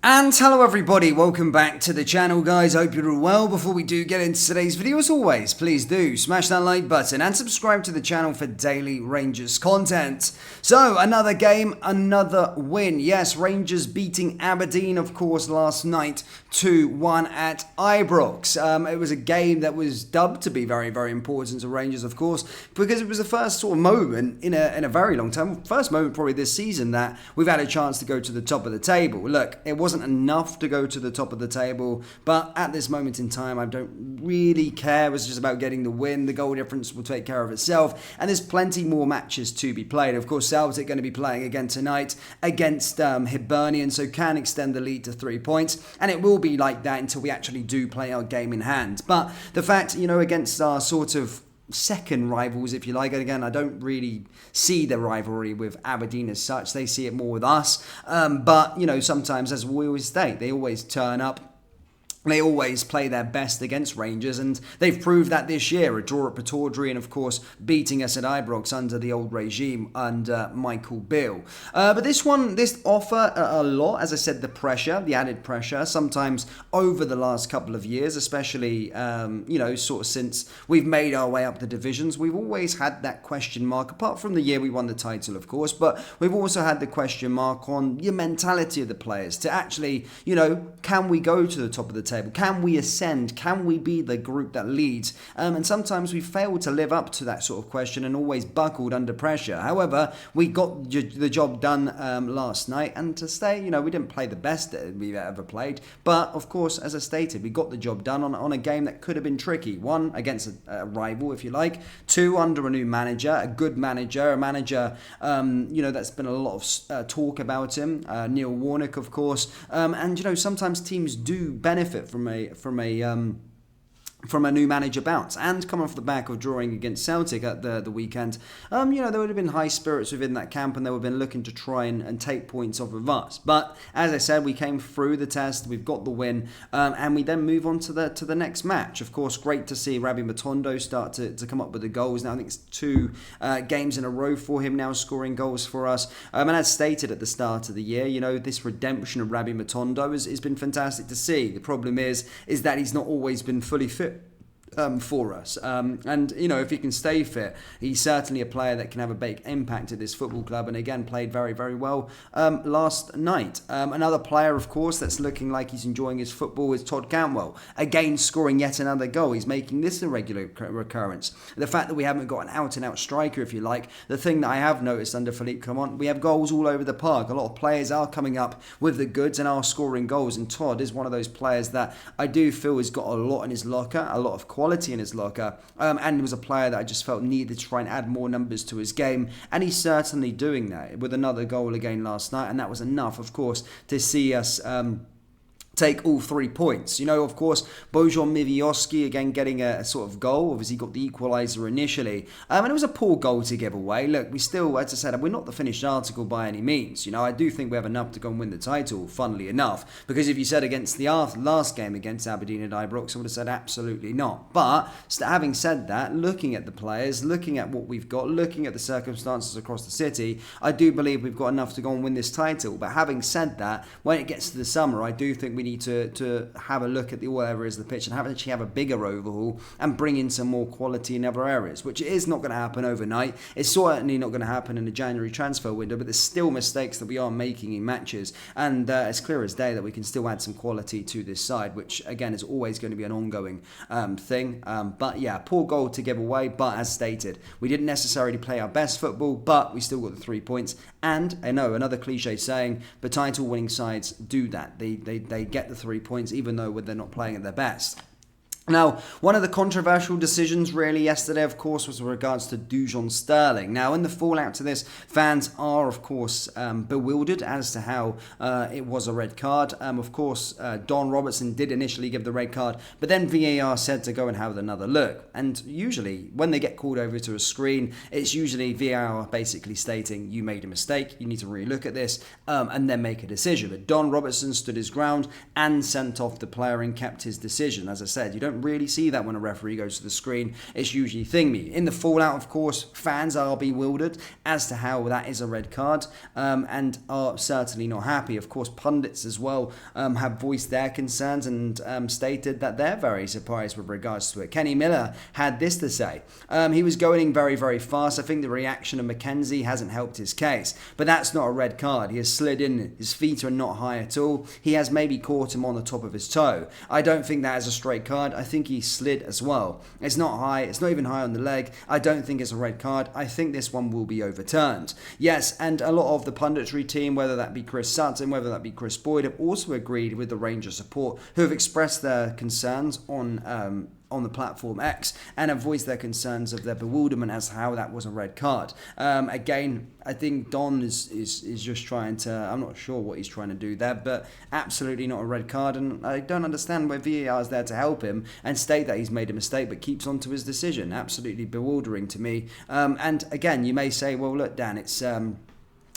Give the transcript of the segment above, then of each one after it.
And hello everybody, welcome back to the channel guys, hope you're all well. Before we do get into today's video, as always, please do smash that like button and subscribe to the channel for daily Rangers content. So, another game, another win. Yes, Rangers beating Aberdeen, of course, last night 2-1 at Ibrox. It was a game that was dubbed to be very, very important to Rangers, of course, because it was the first sort of moment in a very long time, first moment probably this season that we've had a chance to go to the top of the table. Look, it wasn't enough to go to the top of the table, but at this moment in time I don't really care. It was just about getting the win. The goal difference will take care of itself, and there's plenty more matches to be played. Of course, Celtic going to be playing again tonight against Hibernian, so can extend the lead to 3 points, and it will be like that until we actually do play our game in hand. But the fact, against our sort of second rivals, if you like. And again, I don't really see the rivalry with Aberdeen as such. They see it more with us. But, sometimes, as we always state, they always turn up. They always play their best against Rangers, and they've proved that this year. A draw at Pataudry and, of course, beating us at Ibrox under the old regime under Michael Beale. But this offer a lot, as I said, the added pressure, sometimes over the last couple of years, especially, sort of since we've made our way up the divisions. We've always had that question mark, apart from the year we won the title, of course, but we've also had the question mark on your mentality of the players to actually, can we go to the top of the table? Can we ascend? Can we be the group that leads? And sometimes we fail to live up to that sort of question and always buckled under pressure. However, we got the job done last night, and to stay, we didn't play the best that we've ever played, but of course, as I stated, we got the job done on a game that could have been tricky. One, against a rival, if you like. Two, under a new manager, a good manager, a manager, that's been a lot of talk about him, Neil Warnock, of course, and sometimes teams do benefit from a new manager bounce, and come off the back of drawing against Celtic at the weekend, there would have been high spirits within that camp, and they would have been looking to try and take points off of us. But as I said, we came through the test, we've got the win, and we then move on to the next match. Of course, great to see Rabbi Matondo start to come up with the goals. Now I think it's 2 games in a row for him now scoring goals for us. And as stated at the start of the year, this redemption of Rabbi Matondo has been fantastic to see. The problem is that he's not always been fully fit for us, and if he can stay fit, he's certainly a player that can have a big impact at this football club, and again played very, very well last night. Another player, of course, that's looking like he's enjoying his football is Todd Cantwell, again scoring yet another goal. He's making this a regular recurrence. The fact that we haven't got an out-and-out striker, if you like, the thing that I have noticed under Philippe Clement, we have goals all over the park. A lot of players are coming up with the goods and are scoring goals, and Todd is one of those players that I do feel has got a lot in his locker, a lot of quality in his locker, and was a player that I just felt needed to try and add more numbers to his game, and he's certainly doing that with another goal again last night, and that was enough, of course, to see us take all 3 points. Of course, Bojan Miwiowski again getting a sort of goal. Obviously got the equaliser initially, and it was a poor goal to give away. Look, we still, as I said, we're not the finished article by any means. I do think we have enough to go and win the title, funnily enough, because if you said against the last game against Aberdeen at Ibrox, I would have said absolutely not. But having said that, looking at the players, looking at what we've got, looking at the circumstances across the city, I do believe we've got enough to go and win this title. But having said that, when it gets to the summer, I do think we need to have a look at all areas of the pitch and actually have a bigger overhaul and bring in some more quality in other areas, which is not going to happen overnight. It's certainly not going to happen in the January transfer window, but there's still mistakes that we are making in matches, and it's clear as day that we can still add some quality to this side, which again is always going to be an ongoing thing. But yeah, poor goal to give away, but as stated, we didn't necessarily play our best football, but we still got the 3 points. And I know another cliche saying, but title winning sides do that. They get the 3 points even though they're not playing at their best. Now, one of the controversial decisions really yesterday, of course, was with regards to Dujon Sterling. Now, in the fallout to this, fans are, of course, bewildered as to how it was a red card. Of course, Don Robertson did initially give the red card, but then VAR said to go and have another look. And usually, when they get called over to a screen, it's usually VAR basically stating, you made a mistake, you need to relook at this, and then make a decision. But Don Robertson stood his ground and sent off the player and kept his decision. As I said, you don't don't really see that when a referee goes to the screen. It's usually thingy. In the fallout, of course, fans are bewildered as to how that is a red card, and are certainly not happy. Of course, pundits as well have voiced their concerns and stated that they're very surprised with regards to it. Kenny Miller had this to say. He was going very, very fast. I think the reaction of McKenzie hasn't helped his case, but that's not a red card. He has slid in. His feet are not high at all. He has maybe caught him on the top of his toe. I don't think that is a straight card. I think he slid as well. It's not high. It's not even high on the leg. I don't think it's a red card. I think this one will be overturned. Yes, and a lot of the punditry team, whether that be Chris Sutton, whether that be Chris Boyd, have also agreed with the Rangers support, who have expressed their concerns on the platform X and have voiced their concerns of their bewilderment as to how that was a red card. Again, I think Don is just trying to, I'm not sure what he's trying to do there, but absolutely not a red card, and I don't understand why VAR is there to help him and state that he's made a mistake but keeps on to his decision. Absolutely bewildering to me. And again, you may say, well, look, Dan, it's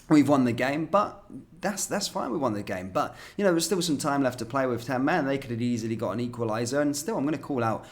we've won the game, but that's fine, we won the game. But, there's still some time left to play with 10 men. They could have easily got an equaliser, and still I'm going to call out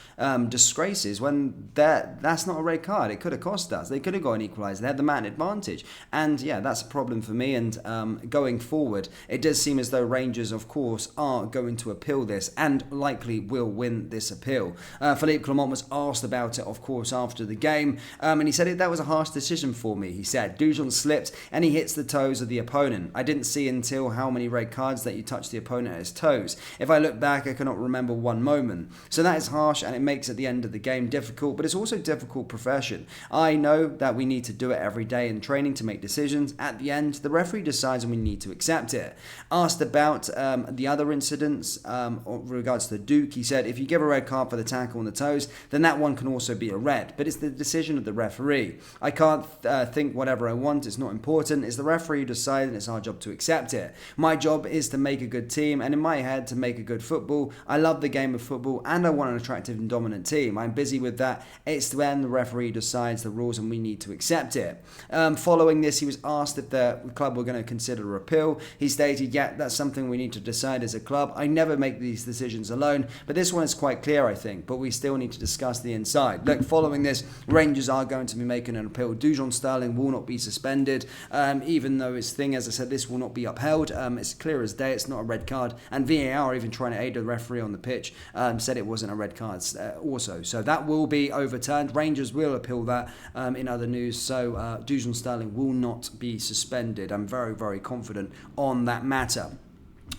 disgraces when that's not a red card. It could have cost us. They could have got an equaliser. They had the man advantage. And, yeah, that's a problem for me. And going forward, it does seem as though Rangers, of course, are going to appeal this and likely will win this appeal. Philippe Clement was asked about it, of course, after the game, and he said that was a harsh decision for me. He said, Dujon slipped and he hits the toes of the opponent. I didn't see until how many red cards that you touch the opponent at his toes. If I look back, I cannot remember one moment. So that is harsh, and it makes at the end of the game difficult, but it's also a difficult profession. I know that we need to do it every day in training to make decisions. At the end, the referee decides and we need to accept it. Asked about the other incidents with regards to the Duke, he said, if you give a red card for the tackle on the toes, then that one can also be a red, but it's the decision of the referee. I can't think whatever I want. It's not important. It's the referee who decides, and it's our job to accept it. My job is to make a good team, and in my head, to make a good football. I love the game of football, and I want an attractive and dominant team. I'm busy with that. It's when the referee decides the rules, and we need to accept it. Following this, he was asked if the club were going to consider appeal. He stated, yeah, that's something we need to decide as a club. I never make these decisions alone, but this one is quite clear, I think, but we still need to discuss the inside. Look, following this, Rangers are going to be making an appeal. Dujon Sterling will not be suspended, even though his thing, as I said, this will not be upheld. It's clear as day. It's not a red card, and VAR, even trying to aid the referee on the pitch, said it wasn't a red card also. So that will be overturned. Rangers will appeal that in other news. So Dujon Sterling will not be suspended. I'm very, very confident on that matter.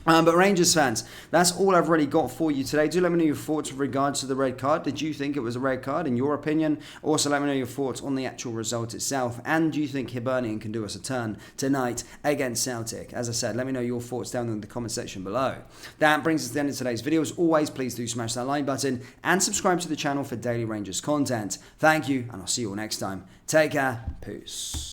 But Rangers fans, that's all I've really got for you today. Do let me know your thoughts with regards to the red card. Did you think it was a red card in your opinion? Also let me know your thoughts on the actual result itself. And do you think Hibernian can do us a turn tonight against Celtic? As I said, let me know your thoughts down in the comment section below. That brings us to the end of today's video. As always, please do smash that like button and subscribe to the channel for daily Rangers content. Thank you, and I'll see you all next time. Take care. Peace.